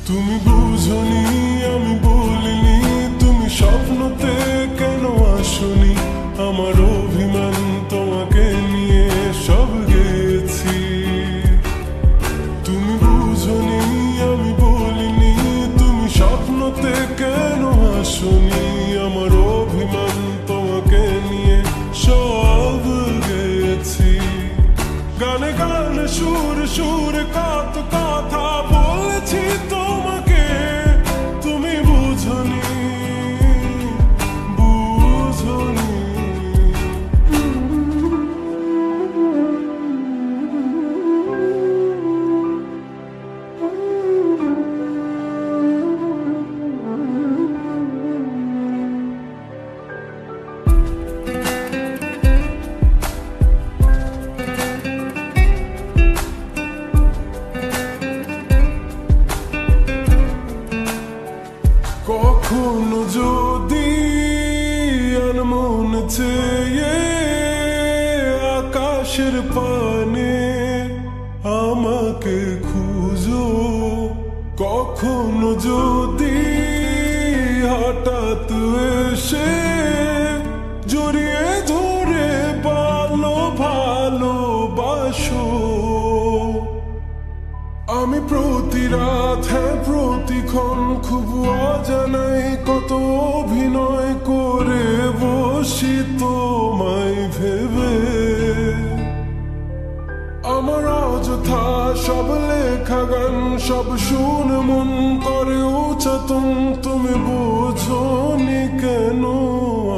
তুমি বুঝনি আমি বলিনি, তুমি স্বপ্নতে কেন আসনি? আমার অভিমান তোমাকে নিয়ে সব গেছি। তুমি বুঝনি আমি বলিনি, তুমি স্বপ্নতে কেন আসনি? আমার অভিমান তোমাকে নিয়ে সব গেছি। গানে গানে সুরে সুরে কত কথা বলেছি তোমাকে, তুমি বুঝনি বুঝনি। কখনো যদি আনমন চেয়ে আকাশের পানে আমাকে খুঁজো, কখনো যদি হঠাৎ এসে জড়িয়ে ধরে ভালোবাসো, আমি প্রতি রাত হ্যাঁ প্রতিক্ষণ খুব অজানাই কত অভিনয় করে বসি তোমায় ভেবে। আমার অযথা সব লেখা গান সব শুনে মন করে উচাতন, তুমি বোঝনি কেন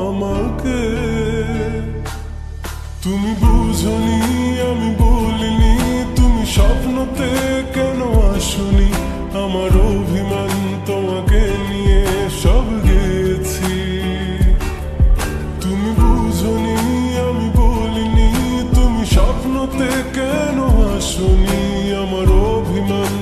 আমাকে? তুমি বুঝনি আমি বলিনি, তুমি স্বপ্নতে কেন আসনি? আমার অভিমান তোমাকে নিয়ে সব গেছি। তুমি বুঝনি আমি বলিনি, তুমি স্বপ্নতে কেন আসনি? আমার অভিমান